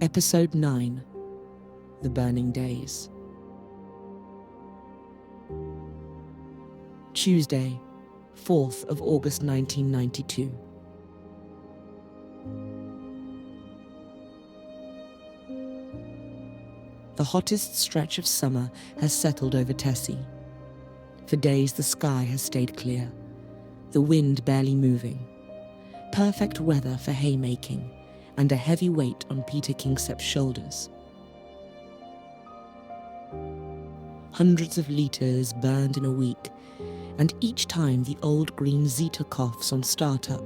Episode 9. The Burning Days. Tuesday, 4th of August 1992. The hottest stretch of summer has settled over Tässi. For days the sky has stayed clear, the wind barely moving. Perfect weather for haymaking, and a heavy weight on Peeter Kingsep's shoulders. Hundreds of litres burned in a week, and each time the old green Zetor coughs on startup.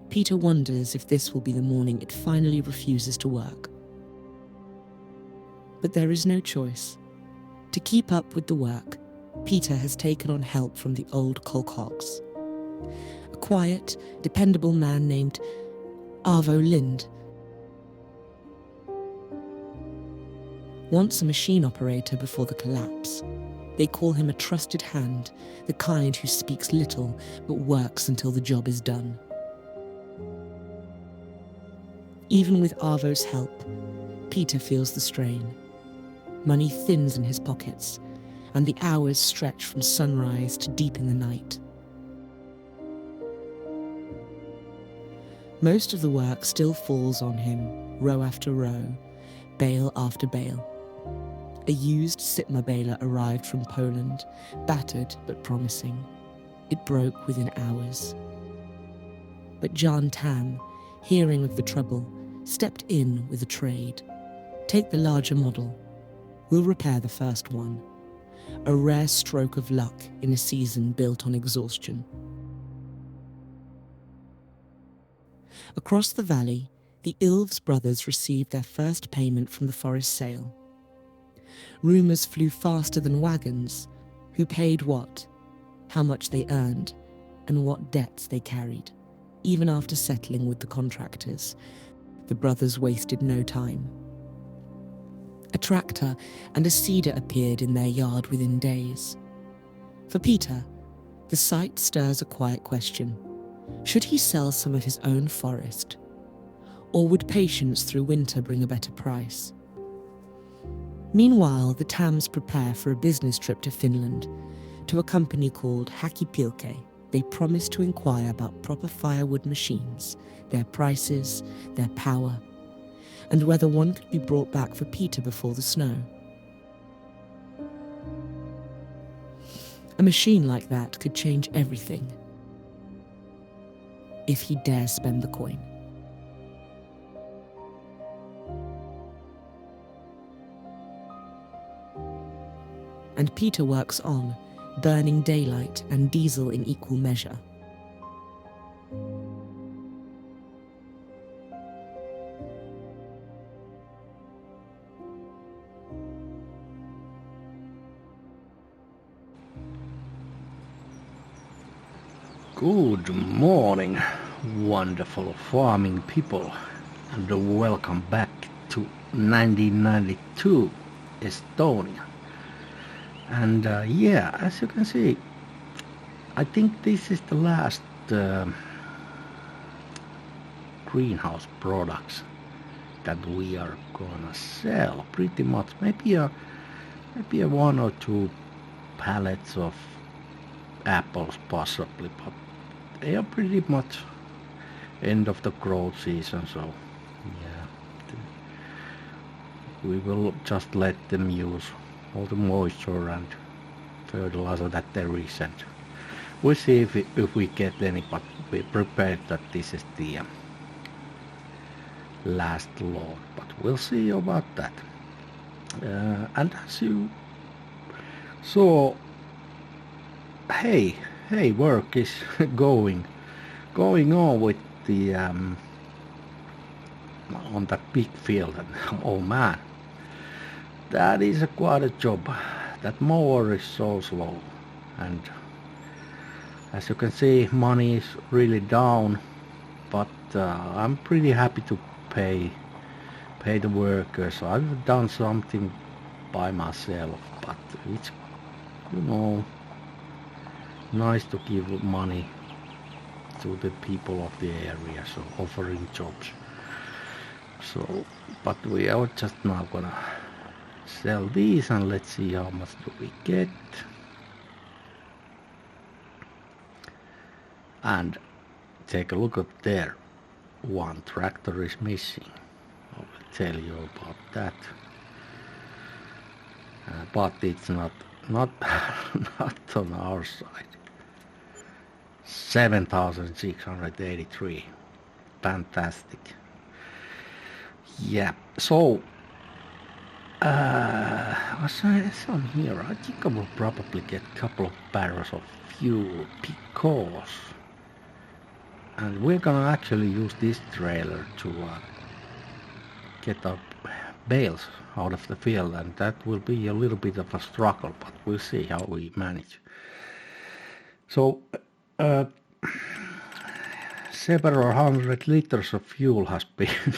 Peeter wonders if this will be the morning it finally refuses to work. But there is no choice. To keep up with the work, Peeter has taken on help from the old kolkhoz. A quiet, dependable man named Arvo Linde. Once a machine operator before the collapse, they call him a trusted hand, the kind who speaks little but works until the job is done. Even with Arvo's help, Peeter feels the strain. Money thins in his pockets, and the hours stretch from sunrise to deep in the night. Most of the work still falls on him, row after row, bale after bale. A used Sipma baler arrived from Poland, battered but promising. It broke within hours. But Jaan Tamm, hearing of the trouble, stepped in with a trade. Take the larger model. We'll repair the first one. A rare stroke of luck in a season built on exhaustion. Across the valley, the Ilves brothers received their first payment from the forest sale. Rumours flew faster than wagons. Who paid what, how much they earned, and what debts they carried. Even after settling with the contractors, the brothers wasted no time. A tractor and a seeder appeared in their yard within days. For Peeter, the sight stirs a quiet question. Should he sell some of his own forest? Or would patience through winter bring a better price? Meanwhile, the Tamms prepare for a business trip to Finland, to a company called HakkiPilke. They promise to inquire about proper firewood machines, their prices, their power, and whether one could be brought back for Peeter before the snow. A machine like that could change everything, if he dares spend the coin. And Peeter works on, burning daylight and diesel in equal measure. Good morning, wonderful farming people, and welcome back to 1992 Estonia. And yeah, as you can see, I think this is the last greenhouse products that we are gonna sell. Pretty much, maybe a one or two pallets of apples possibly, but they are pretty much end of the growth season, so yeah, we will just let them use all the moisture and fertilizer that there is, and we'll see if we get any, but we're prepared that this is the last load, but we'll see about that. And as you saw, hey, work is going on with the on that big field, and oh man, that is quite a job. That mower is so slow, and as you can see, money is really down, but I'm pretty happy to pay the workers. I've done something by myself, but it's, you know, nice to give money to the people of the area, so offering jobs. So, but we are just now gonna sell these and let's see how much do we get. And take a look at there. One tractor is missing. I will tell you about that. But it's not not on our side. 7,683. Fantastic. Yeah. So what's on here? I think I will probably get a couple of barrels of fuel because, and we're gonna actually use this trailer to get our bales out of the field, and that will be a little bit of a struggle, but we'll see how we manage. So several hundred liters of fuel has been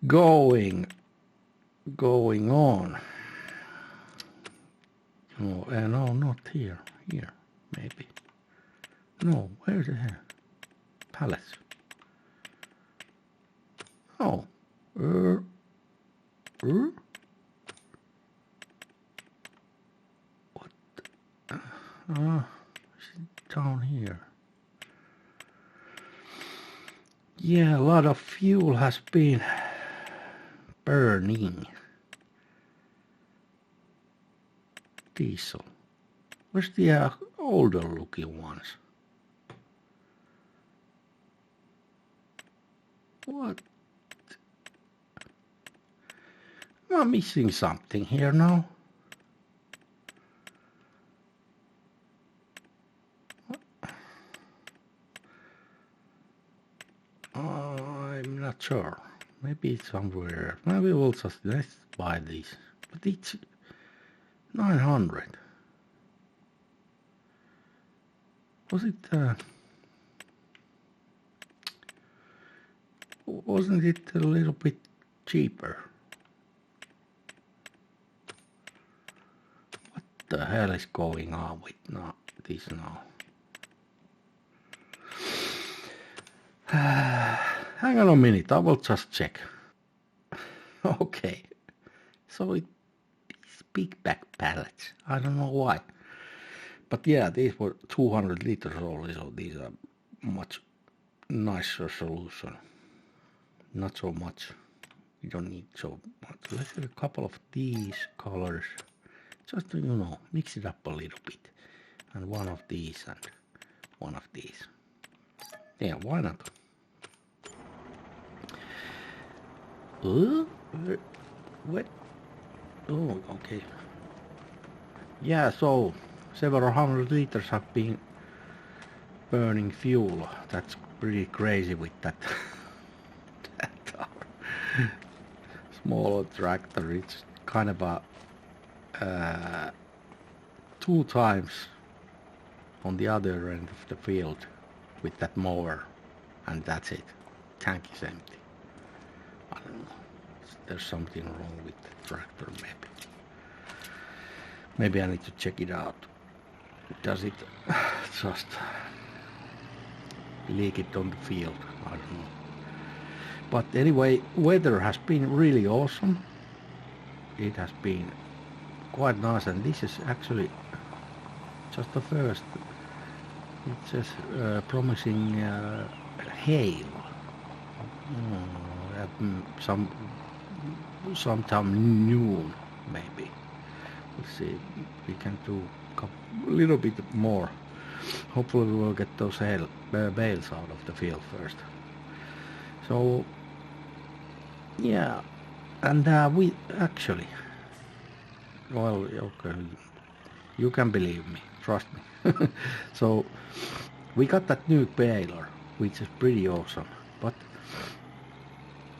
going on. Oh, no, not here. Here, maybe. No, where's the hell? Pallets. Oh. What? Down here. Yeah, a lot of fuel has been burning. Diesel. Where's the older looking ones? What? Am I missing something here now? I'm not sure. Maybe it's somewhere. Maybe we'll just let's buy these. But it's 900. Was it? Wasn't it a little bit cheaper? What the hell is going on with this now? Hang on a minute, I will just check. Okay, so it's big back pallets. I don't know why. But yeah, these were 200 liters only, so these are much nicer solution. Not so much. You don't need so much. Let's have a couple of these colors. Just to, you know, mix it up a little bit. And one of these and one of these. Yeah, why not? What? Oh, okay. Yeah, so several hundred liters have been burning fuel. That's pretty crazy with that, that smaller tractor. It's kind of a 2 times on the other end of the field with that mower, and that's it. Tank is empty. I don't know. There's something wrong with the tractor, maybe. Maybe I need to check it out. Does it just leak it on the field? I don't know. But anyway, weather has been really awesome. It has been quite nice, and this is actually just the first. It says promising hail. Sometime noon, maybe. We'll see. We can do a little bit more. Hopefully we will get those bales out of the field first. So yeah, and we actually, well, okay, you can believe me, trust me. So we got that new baler, which is pretty awesome, but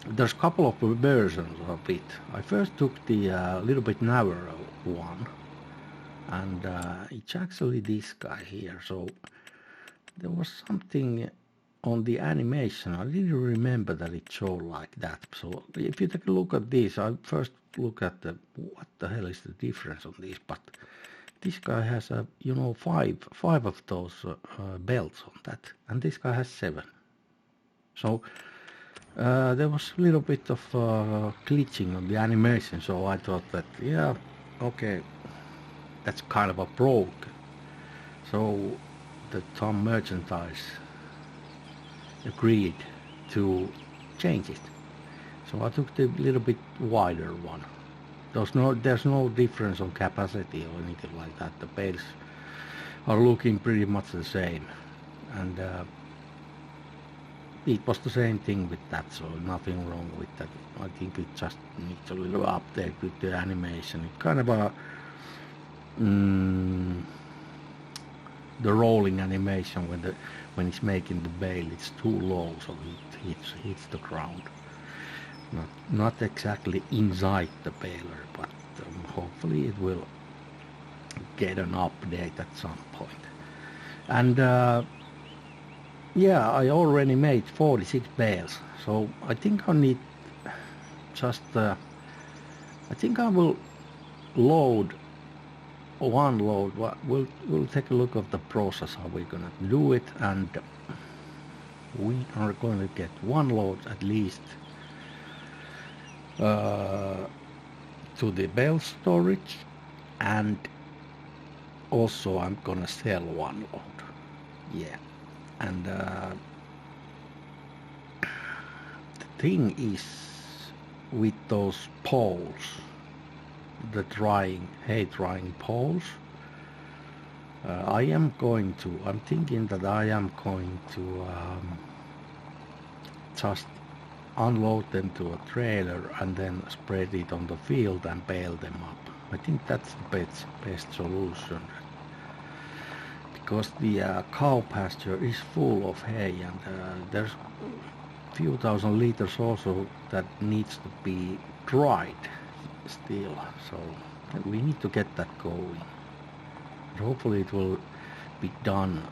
there's a couple of versions of it. I first took the little bit narrower one, and it's actually this guy here. So there was something on the animation. I didn't remember that it showed like that. So if you take a look at this, I first look at what the hell is the difference on this. But this guy has a, you know, five of those belts on that, and this guy has 7. So there was a little bit of glitching on the animation, so I thought that, yeah, okay, that's kind of a broke. So the Tamms merchandise agreed to change it. So I took the little bit wider one. There's no difference on capacity or anything like that. The bales are looking pretty much the same, and it was the same thing with that, so nothing wrong with that. I think it just needs a little update with the animation. It kind of a the rolling animation when it's making the bale, it's too low, so it hits the ground. Not exactly inside the baler, but hopefully it will get an update at some point. And yeah, I already made 46 bales, so I think I need just I think I will load one load. We'll take a look at the process, how we're gonna do it, and we are going to get one load at least to the bale storage, and also I'm gonna sell one load. Yeah, and the thing is with those poles, the hay drying poles, I'm thinking that I am going to just unload them to a trailer and then spread it on the field and bale them up. I think that's the best solution, because the cow pasture is full of hay, and there's a few thousand liters also that needs to be dried still, so we need to get that going. And hopefully it will be done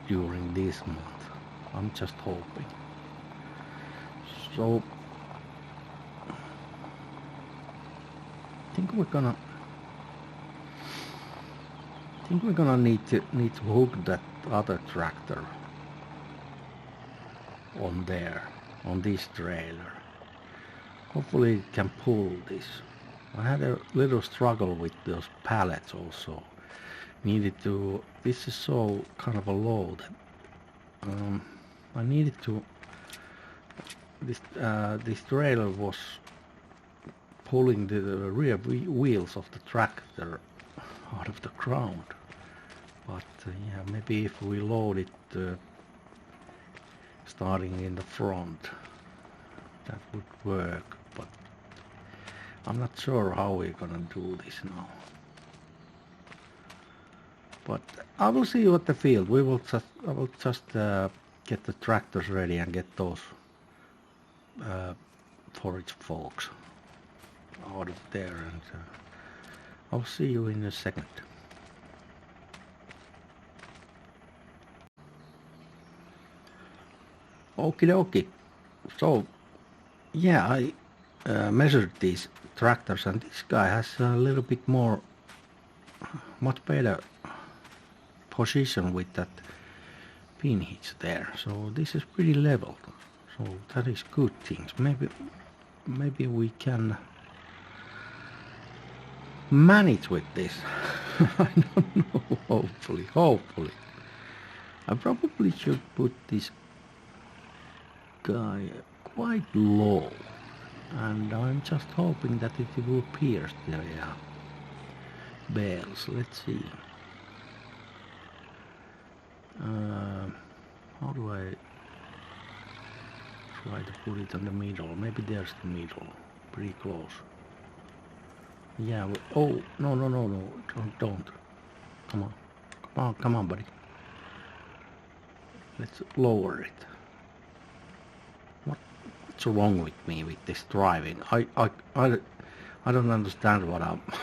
during this month. I'm just hoping. So I think we're gonna need to hook that other tractor on this trailer. Hopefully it can pull this. I had a little struggle with those pallets also. This is so kind of a load. I needed to, this trailer was pulling the rear wheels of the tractor out of the ground. But yeah, maybe if we load it starting in the front, that would work, but I'm not sure how we're gonna do this now. But I will see you at the field. I will just get the tractors ready and get those forage forks out of there, and I'll see you in a second. Okie dokie. So yeah, I measured these tractors, and this guy has a little bit much better position with that pin hitch there. So this is pretty leveled. So that is good things. Maybe we can manage with this. I don't know. Hopefully. I probably should put this guy quite low, and I'm just hoping that it will pierce the bales. Let's see. How do I try to put it in the middle? Maybe there's the middle, pretty close. Yeah. Oh no! Don't. Come on, buddy. Let's lower it. What's wrong with me with this driving? I don't understand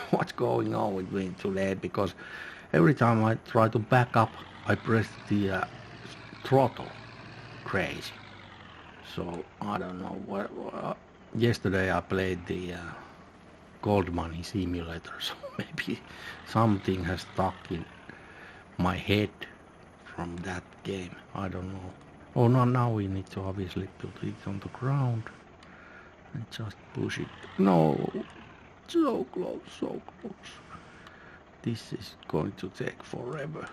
what's going on with me today, because every time I try to back up, I press the throttle crazy. So I don't know what. Yesterday I played the gold mining simulator, so maybe something has stuck in my head from that game. I don't know. Oh no, now we need to obviously put it on the ground and just push it. No, so close, so close. This is going to take forever.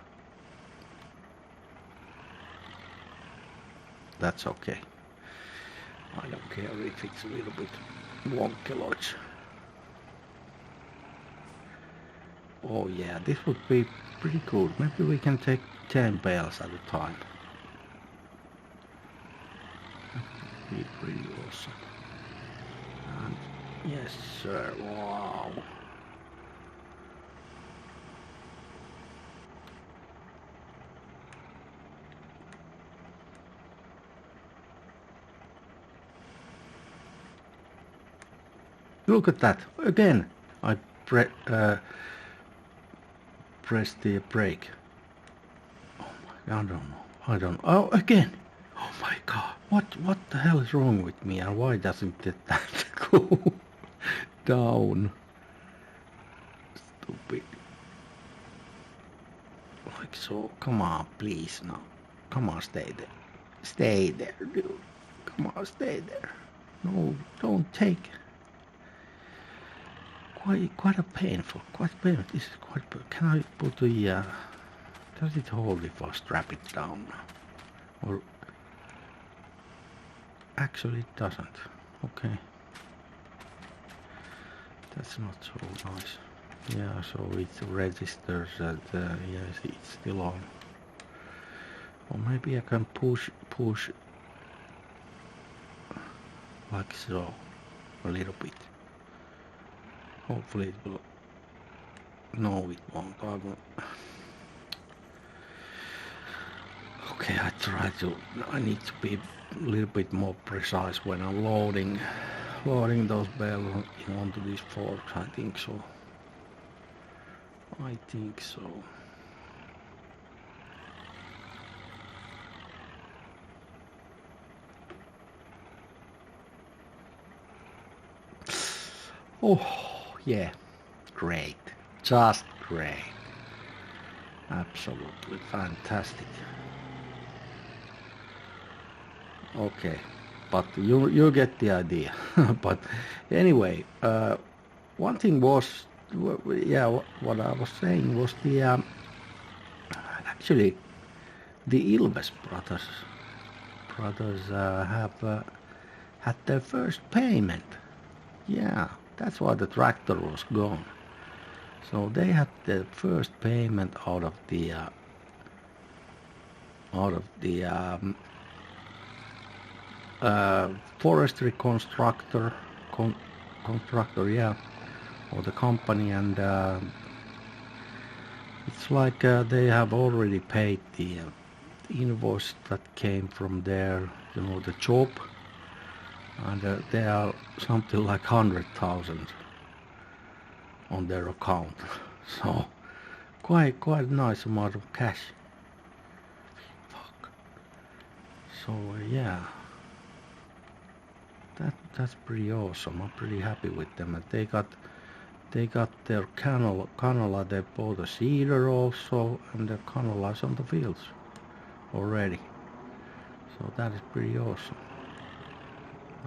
That's okay. I don't care if it's a little bit wonky lodge. Oh yeah, this would be pretty cool. Maybe we can take 10 bales at a time. That would be pretty awesome. And yes sir, wow. Look at that, again, I press the brake. Oh my, I don't know, oh again, oh my god, what the hell is wrong with me and why doesn't that go down? Stupid. Like so, come on, please, no. Come on, stay there, dude. Come on, stay there. No, don't take. Quite a painful, this is quite, can I put the, does it hold if I strap it down? Or, actually it doesn't, okay. That's not so nice. Yeah, so it registers that, yes, it's still on. Or maybe I can push, like so, a little bit. Hopefully it will. No, it won't. I won't. Okay, I need to be a little bit more precise when I'm loading those bales onto these forks. I think so. Oh. Yeah, great, just great, absolutely fantastic. Okay, but you get the idea. But anyway, one thing was, yeah, what I was saying was the actually the Ilves brothers have had their first payment. Yeah. That's why the tractor was gone. So they had the first payment out of the forestry constructor, yeah, or the company, and it's like they have already paid the invoice that came from their, the job. And they are something like 100,000 on their account, so quite nice amount of cash. Fuck. So yeah, that's pretty awesome. I'm pretty happy with them, and they got their canola. They bought a seeder also, and the canola is on the fields already. So that is pretty awesome.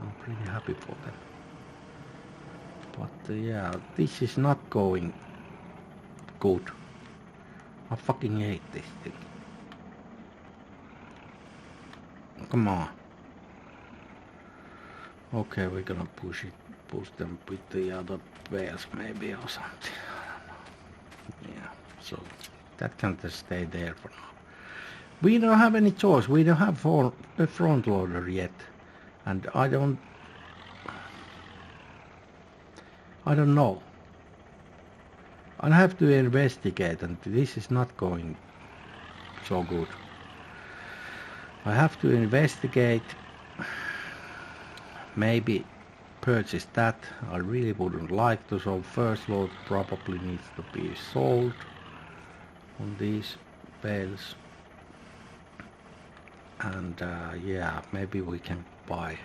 I'm pretty happy for them. But yeah, this is not going good. I fucking hate this thing. Come on. Okay, we're gonna push them with the other bales maybe or something. I don't know. Yeah, so that can just stay there for now. We don't have any choice. We don't have a front loader yet. And I don't know. I have to investigate, and this is not going so good. I have to investigate, maybe purchase that. I really wouldn't like to, so first load probably needs to be sold on these bales. And yeah, maybe we can buy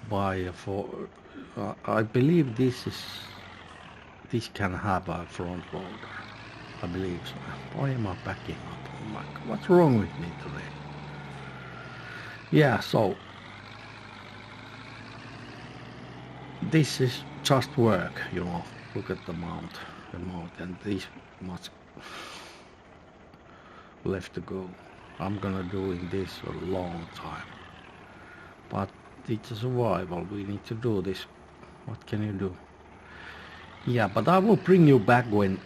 buy a I believe this can have a front loader. I believe so. Why am I backing up? Oh my God, what's wrong with me today? Yeah, so this is just work, you know. Look at the mount, and this much left to go. I'm gonna doing this a long time, but it's a survival. We need to do this. What can you do? Yeah, but I will bring you back when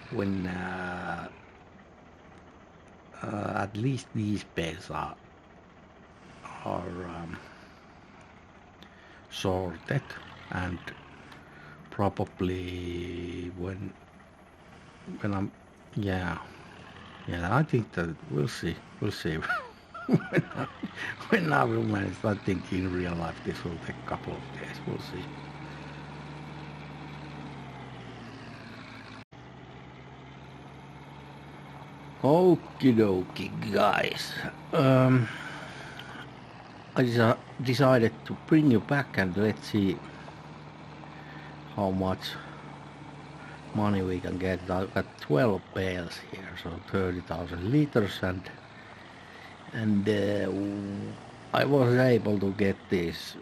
at least these bales are sorted, and probably when I'm yeah, I think that we'll see when I will manage. I think in real life this will take a couple of days. We'll see. Okie dokie, guys. I decided to bring you back and let's see how much money we can get. I've got 12 bales here, so 30,000 liters, and I was able to get this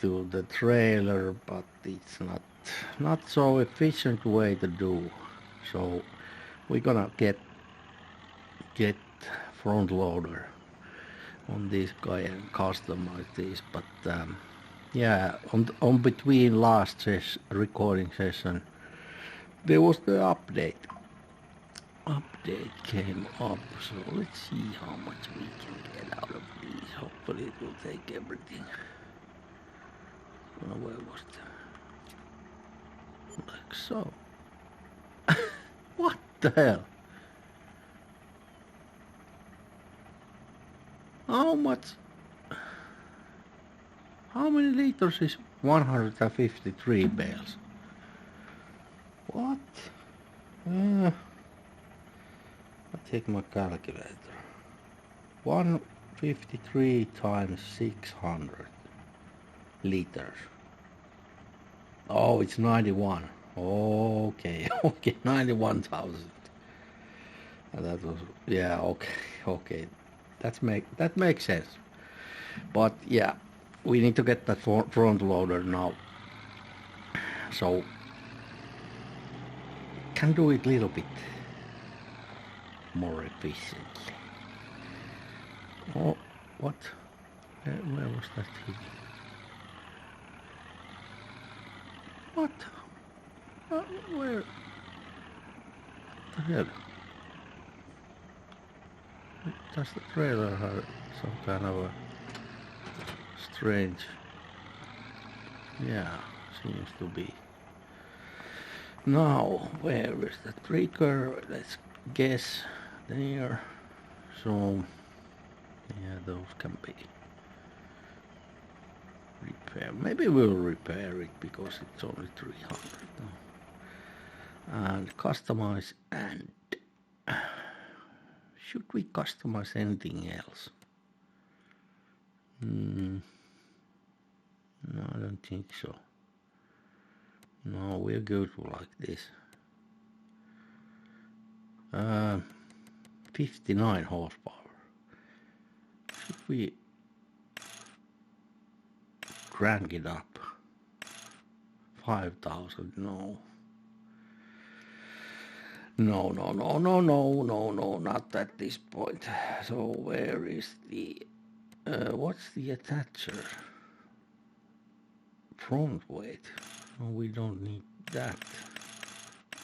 to the trailer, but it's not so efficient way to do. So we're gonna get front loader on this guy and customize this. But yeah, on between last recording session there was the update came up, so let's see how much we can get out of these. Hopefully it will take everything. Where was it? Like so. What the hell? How much? How many liters is 153 bales? What? I take my calculator. 153 times 600 liters. Oh, it's 91. Okay, 91,000. That was, yeah, okay. That makes sense. But yeah, we need to get that front loader now. So can do it a little bit more efficiently. Oh, what? Where was that hitting? What? Where? What the hell? Does the trailer have some kind of a strange? Yeah, seems to be. Now, where is the trigger? Let's guess there. So, yeah, those can be repaired. Maybe we'll repair it because it's only 300 now. And customize, and should we customize anything else? No, I don't think so. No, we're good like this. 59 horsepower. Should we crank it up? 5,000? No. No, not at this point. So where is the what's the attacher? Front weight. No, we don't need that.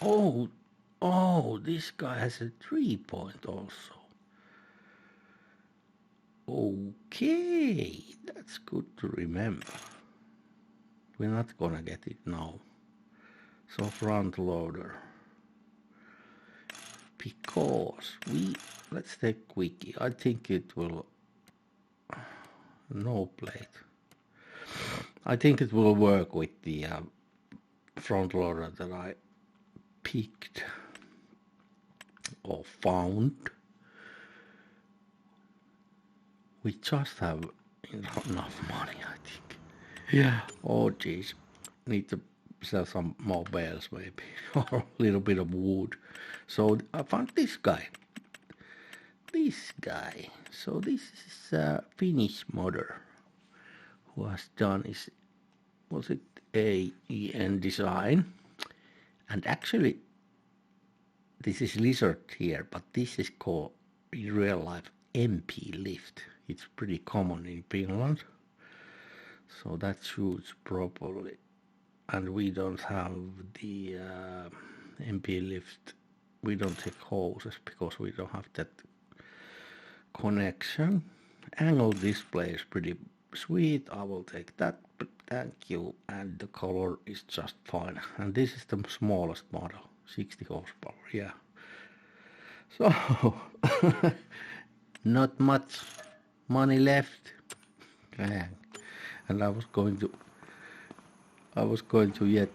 Oh, this guy has a 3-point also. Okay, that's good to remember. We're not gonna get it now. So front loader. Because let's take quickie. I think it will, no plate. I think it will work with the front loader that I picked or found. we just have enough money, I think. Yeah. Oh, geez. Need to sell some more bales, maybe, or a little bit of wood. So I found this guy. So this is a Finnish modder who has done was it AEN design, and actually this is lizard here, but this is called in real life MP lift. It's pretty common in Finland, so that shoots properly. And we don't have the MP lift. We don't take hoses because we don't have that connection. Angle display is pretty sweet. I will take that, but thank you. And the color is just fine. And this is the smallest model, 60 horsepower. Yeah. So not much money left. And I was going to yet,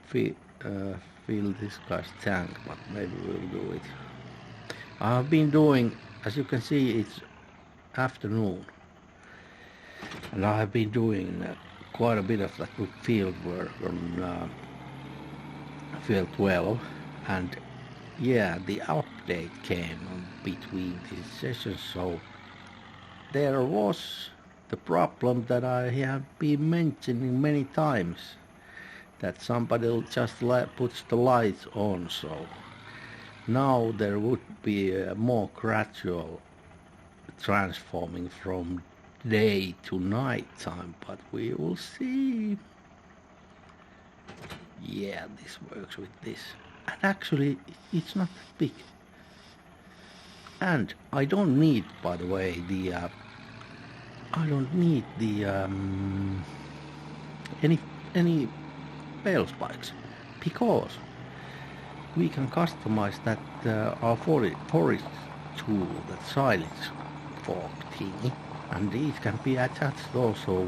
fill this guy's tank, but maybe we'll do it. I've been doing, as you can see, it's afternoon, and I have been doing quite a bit of that field work on field 12, and yeah, the update came between these sessions, so there was the problem that I have been mentioning many times, that somebody just puts the lights on, so now there would be a more gradual transforming from day to night time, but we will see. Yeah, this works with this, and actually it's not that big, and I don't need, by the way, any bale spikes, because we can customize that our forest tool, that silage fork thingy, and these can be attached also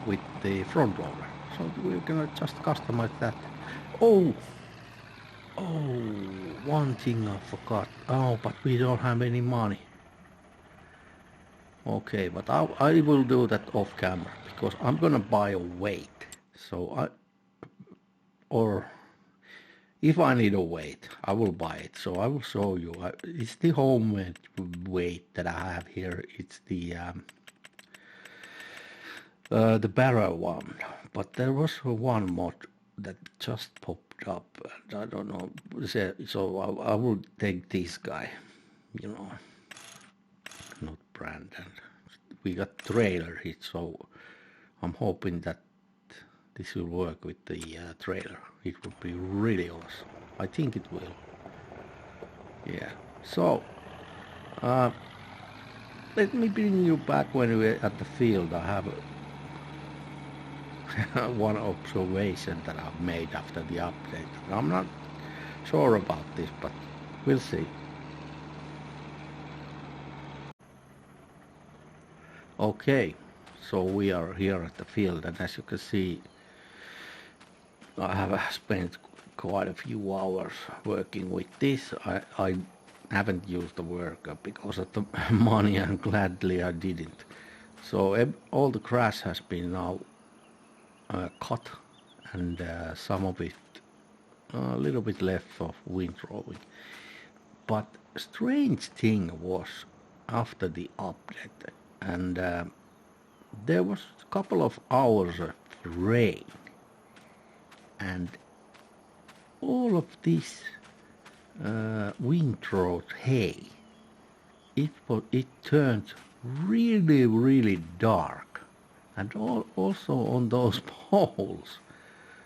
with the front loader. So we're gonna just customize that. Oh, one thing I forgot. Oh, but we don't have any money. Okay, but I will do that off camera, because I'm gonna buy a weight. So if I need a weight, I will buy it. So I will show you. It's the homemade weight that I have here. It's the barrel one. But there was one mod that just popped up, and I don't know. So I will take this guy, not brand. And we got trailer hit, so I'm hoping that this will work with the trailer. It would be really awesome. I think it will. Yeah. So, let me bring you back when we're at the field. I have one observation that I've made after the update. I'm not sure about this, but we'll see. Okay, so we are here at the field, and as you can see, I have spent quite a few hours working with this. I haven't used the worker because of the money, and gladly I didn't. So all the grass has been now cut, and some of it a little bit left of windrowing. But strange thing was after the update, and there was a couple of hours of rain, and all of this windrowed hay, it turned really dark, and also on those poles.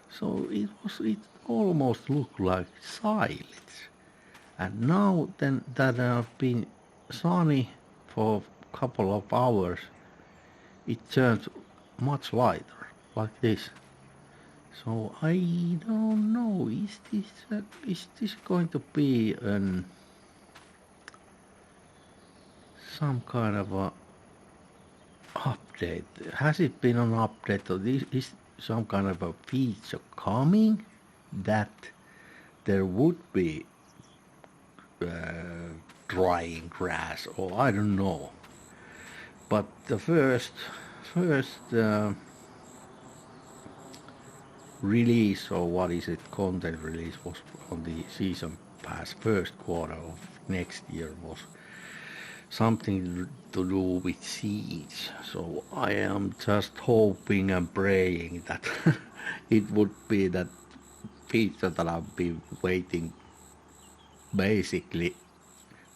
So it almost looked like silage. And now then that have been sunny for a couple of hours, it turned much lighter, like this. So I don't know, is this going to be some kind of a update? Has it been an update, or is some kind of a feature coming that there would be drying grass, or I don't know. But the first release, or what is it, content release, was on the season pass first quarter of next year, was something to do with seeds. So I am just hoping and praying that it would be that Peeter that I've been waiting basically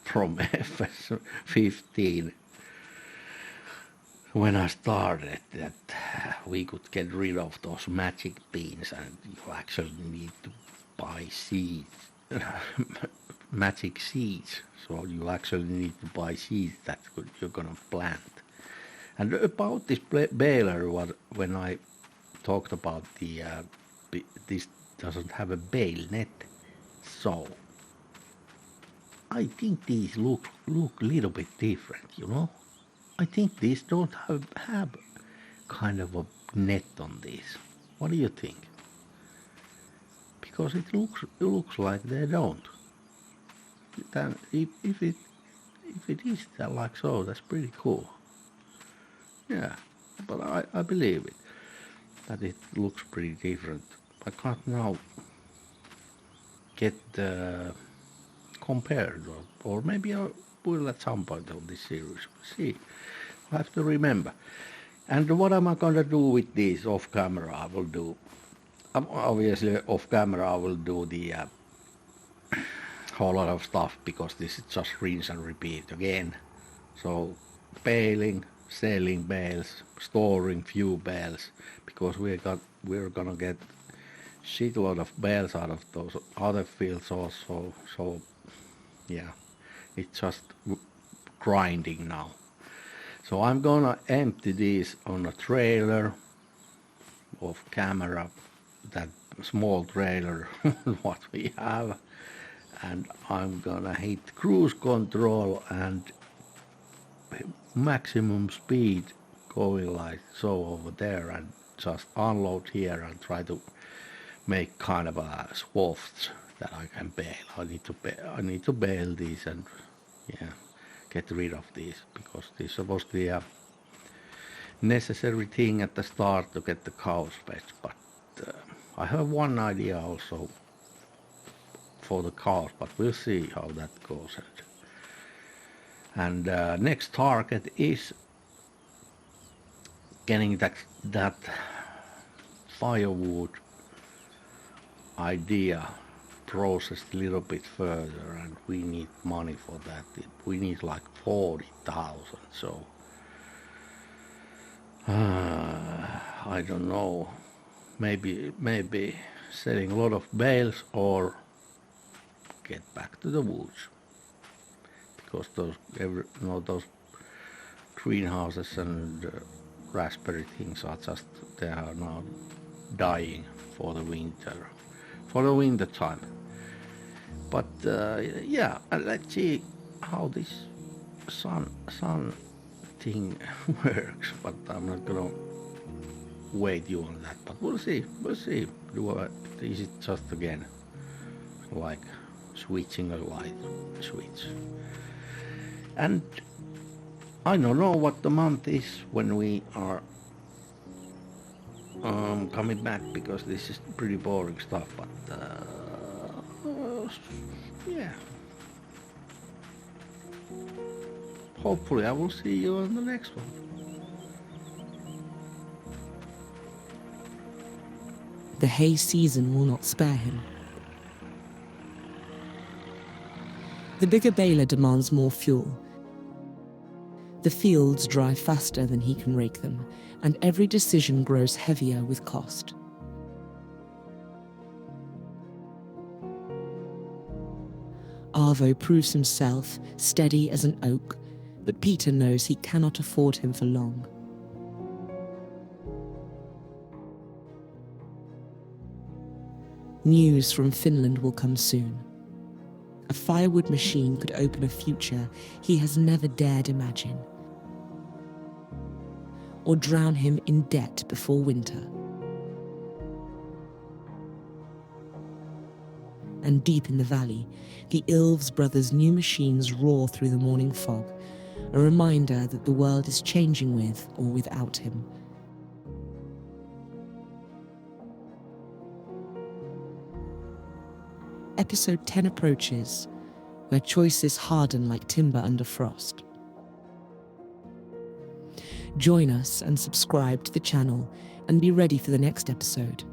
from FS15 when I started, that we could get rid of those magic beans, and you actually need to buy seeds, magic seeds. So you actually need to buy seeds that you're gonna plant. And about this baler, when I talked about the this doesn't have a bale net, so I think these look a little bit different, you know. I think these don't have kind of a net on these. What do you think? Because it looks like they don't. Then if it is that like so, that's pretty cool. Yeah, but I believe it, that it looks pretty different. I can't now get compared, or maybe I will at some point of this series. See, I have to remember. And what am I gonna do with this off camera? I will do, obviously off camera I will do the whole lot of stuff, because this is just rinse and repeat again. So baling, selling bales, storing few bales, because we're gonna get shitload of bales out of those other fields also. So yeah, it's just grinding now. So I'm gonna empty these on a trailer off camera, that small trailer what we have, and I'm gonna hit cruise control and maximum speed going like so over there, and just unload here and try to make kind of a swathes that I can bale. I need to bale these, and yeah, get rid of these, because this is supposed to be a necessary thing at the start to get the cows fed. But I have one idea also for the cows, but we'll see how that goes. And next target is getting that firewood idea processed a little bit further, and we need money for that. We need like 40,000. So I don't know. Maybe selling a lot of bales, or get back to the woods, because those greenhouses and raspberry things are just, they are now dying for the winter time. But yeah, let's see how this sun thing works. But I'm not gonna wait you on that. But we'll see. Is it just again like switching a light switch? And I don't know what the month is when we are coming back, because this is pretty boring stuff. But yeah, hopefully I will see you on the next one. The hay season will not spare him. The bigger baler demands more fuel. The fields dry faster than he can rake them, and every decision grows heavier with cost. Arvo proves himself steady as an oak, but Peeter knows he cannot afford him for long. News from Finland will come soon. A firewood machine could open a future he has never dared imagine, or drown him in debt before winter. and deep in the valley, the Ilves brothers' new machines roar through the morning fog, a reminder that the world is changing with or without him. Episode 10 approaches, where choices harden like timber under frost. Join us and subscribe to the channel and be ready for the next episode.